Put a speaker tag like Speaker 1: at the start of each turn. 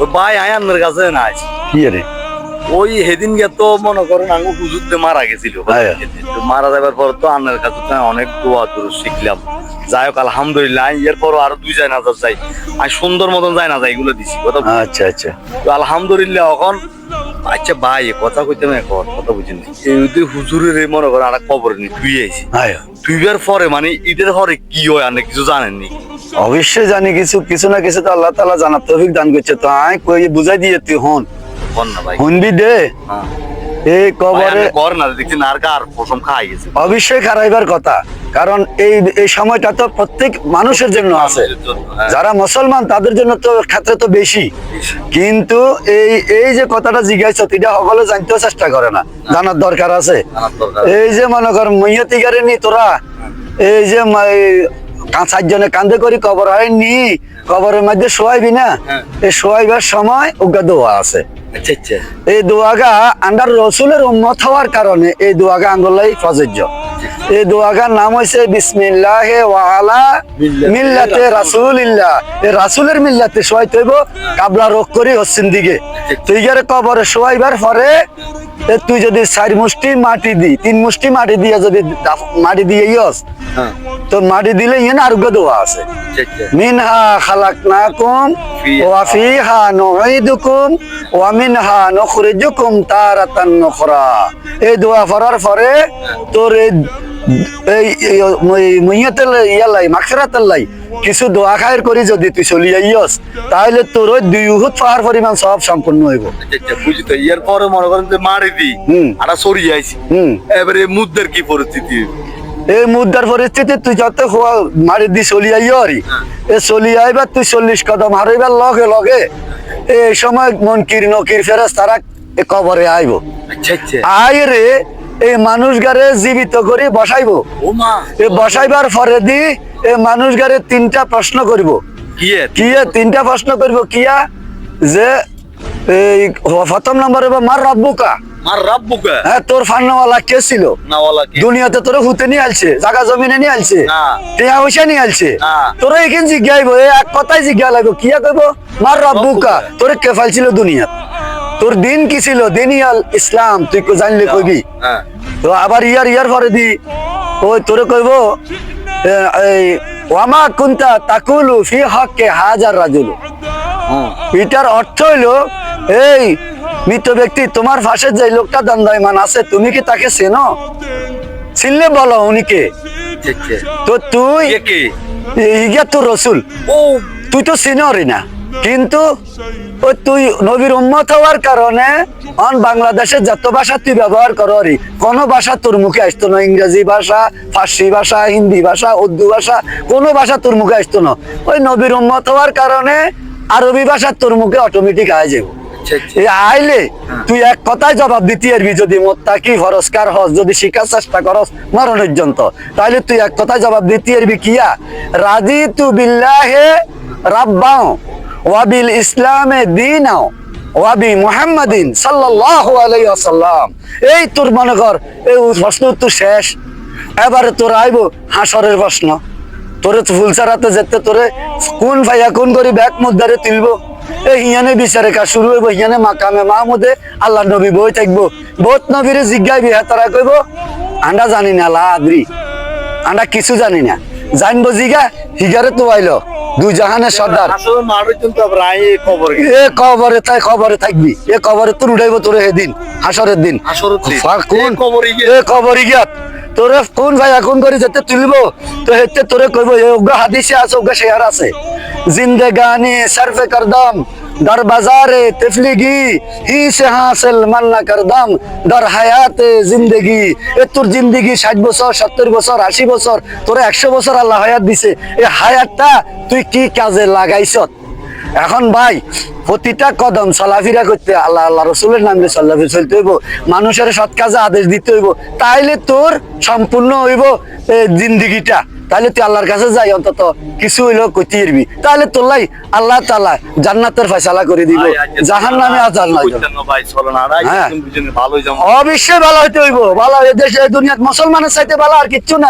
Speaker 1: ওই ভাই আয়ানের কাছে না আছে
Speaker 2: কি রে
Speaker 1: ওই সেদিন গে তো মনে করেন আঙ্গু হুজুরতে মারা গেছিল মারা যাবার পর তো আন্নার কাছে তো অনেক দোয়া দূর শিখলাম যাই হোক আলহামদুলিল্লাহ এরপরও আরো 2 জানাজা যাই আমি সুন্দর মতন জানাজা এগুলো দিছি কথা
Speaker 2: আচ্ছা আচ্ছা
Speaker 1: তো আলহামদুলিল্লাহ এখন আচ্ছা ভাই কথা কইতে না কথা বুঝিনি এই হুজুরের মনে করেন আর কবর নি তুই আইছি তুইবার পরে মানে ঈদের পরে কি হয় আর কিছু জানেননি
Speaker 2: অবশ্যই জানি কিছু না কিছু তো আল্লাহ তাআলা জানার তৌফিক দান করছে তো আমি কই বুঝাই দিয়ে তুই হন
Speaker 1: না ভাই
Speaker 2: শুনবি দে এই কবরে
Speaker 1: কর না দেখছি নারকার পশম খাই গেছে
Speaker 2: অবশ্যই খারাইবার কথা কারণ এই সময়টা তো প্রত্যেক মানুষের জন্য আছে যারা মুসলমান তাদের জন্য তো ক্ষেত্রে তো বেশি কিন্তু এই যে কথাটা জিজ্ঞাসা এটা সকলে জানতেও চেষ্টা করে না জানার দরকার আছে এই যে মনে কর মইয়তি গারে নি তোরা এই যে 5-7 কান্দে করি কবর হয় নি কবরের মধ্যে শোয়াইবি না এই শোয়াইবার সময় ওগা দোয়া আছে এই দোয়াগা আন্ডার রসুলের উম্মত হওয়ার কারণে এই দোয়াগা আঙ্গুলাই প্রযোজ্য এই দোয়াগার নাম হইছে বিসমিল্লাহি ওয়া আলা মিল্লাতে রাসূলিল্লাহ এই রাসূলের মিল্লাতে শোয়াইতে হইব কাবলা রোগ করি হচ্ছেন দিকে তুই গেরে কবরে শোয়াইবার পরে তুই যদি 4 মুষ্টি মাটি দি 3 মুষ্টি মাটি দিয়া যদি মাটি দিয়ে ইয়স তো মাটি দিলে ইয়েন আরোগ্য দোয়া আছে মিনহা খালাকনাকুম ওয়া ফিহা নুঈদুকুম ওয়া মিনহা নুখরিজুকুম তারাতান নুখরা এই দোয়া পড়ার পরে তোর এই মুইয়াতেল ইয়ালাই মাগফিরাতাল্লাহ কিছু দোয়া খায়ের করি যদি তুই চলি আইয়স তাহলে তোর 2 উহুদ পাহাড় পরিমাণ সব সম্পূর্ণ হইব
Speaker 1: বুঝি তো এর পরে মনে করেন যে মারি দি আর সরি আইছি এবারে মুদ্দার কি পরিস্থিতি
Speaker 2: এই মুদ্রার পরিস্থিতি তুই যত মারি দি চলি আইয়রি এ চলি আইবা তুই 40 কদম হারাইবার লগে লগে এই সময় মুনকির নকির ফেরেশতারা কবরে আইব আই রে এই মানুষ গারে জীবিত করে বসাইবো এই বসাইবার পরে দি এই মানুষ গারে 3টা প্রশ্ন করব কিয়া 3টা প্রশ্ন করব কিয়া যে এই প্রথম নম্বরে মার রাব্বুকা হ্যাঁ তোর ফান্নাওয়ালা কে ছিল দুনিয়াতে তোর হুতে নিয়ে আলছে জায়গা জমিনে নিয়ে আলছে টিয়া পয়সা নিয়ে আলছে তোর এখানে জিজ্ঞাইবো এক কথাই জিজ্ঞা লাগবো কিয়া কইব মার রাব্বুকা তোর কে ফাইছিল দুনিয়া তোর দিন কি ছিল দিনিয়াল ইসলাম তুই জানলে কইবি তো আবার ইয়ার পরে দি ওই তোরে কইব এই ওয়ামা কুনতা তাকুলু ফি হক্কে হাজার রাজুল এটার অর্থ হইলো এই মৃত ব্যক্তি তোমার পাশে যে লোকটা দণ্ডায়মান আছে তুমি কি তাকে চেনো চিনলে বলো উনিকে তো তুই ইয়া তো রসুল তুই তো চিনরি না কিন্তু ওই তুই নবীর উম্মত হওয়ার কারণে বাংলাদেশের যত ভাষা তুই ব্যবহার কররি কোন ভাষা তোর মুখে আসতো না ইংরেজি ভাষা ফার্সি ভাষা হিন্দি ভাষা উর্দু ভাষা কোনো ভাষা তোর মুখে আসতো না ওই নবীর উম্মত হওয়ার কারণে আরবি ভাষা তোর মুখে অটোমেটিক আয় যাবো আইলে তুই এক কথায় জবাব দিতে পারবি যদি মোত্তাকি ফরস্কার হস যদি শিখার চেষ্টা করস মরণ পর্যন্ত তাহলে তুই এক কথায় জবাব দিতে পারবি কিয়া রাদিতু বিল্লাহি রাব্বাও ওয়া বিল ইসলামে দীনাও ওয়া বি মুহাম্মাদিন সাল্লাল্লাহু আলাইহি ওয়াসাল্লাম এই তোর মনে কর এই প্রশ্ন তো শেষ এবারে তোর আইবো হাসরের প্রশ্ন তোরে ফুলসারাতে যেতে তোরে কোন ভাইয়া কোন করি ব্যাগ মুদ্দারে তুলবো এই হিয়ানে বিচারে কাজ শুরু হইব হিয়ানে মাকামে মাহমুদে আল্লাহ নবী বই থাকবো বহুত নবীরে জিজ্ঞাইবি তারা কইব আন্ডা জানি না লাদ্রি আন্ডা কিছু জানি না জানবো জিগা হিগারে তো আইলো 2 জাহানের সর্দার কবরে থাকবি এ কবরে তোর উঠাইব তোরে সেদিন হাসরের দিন কোন কবরে গিয়া তোরে কোন ভাই এখন করে যেতে তুলবো তো হেতে তোরে কইব ওগা হাদিসে আছে ওগা শেয়ার আছে জিন্দেগানি সরফে করদম در بازار تفلیگی ہی سے حاصل من نہ کردم در حیات জিন্দেগি এ তোর জিন্দেগি 60 বছর 70 বছর 80 বছর তোরে 100 বছর আল্লাহ হায়াত দিছে এই হায়াতটা তুই কি কাজে লাগাইছ এখন ভাই প্রতিটা কদম চলাফেরা করতে আল্লাহ আল্লাহ রসুলের নামে চলাফেরা চলতে হইব মানুষের সৎ কাজে আদেশ দিতে হইব তাইলে তোর সম্পূর্ণ হইব জিন্দেগিটা তাহলে তুই আল্লাহর কাছে যাই অন্তত কিছু হইলো কইতে পারবি তাহলে তোলাই আল্লাহ তাআলা জান্নাতের ফয়সালা করে দিব জাহান্নামে আযাব নাই অবশ্যই ভালো হইতে হইব ভালো এই দেশে দুনিয়াত মুসলমানের চাইতে ভালো আর কিচ্ছু না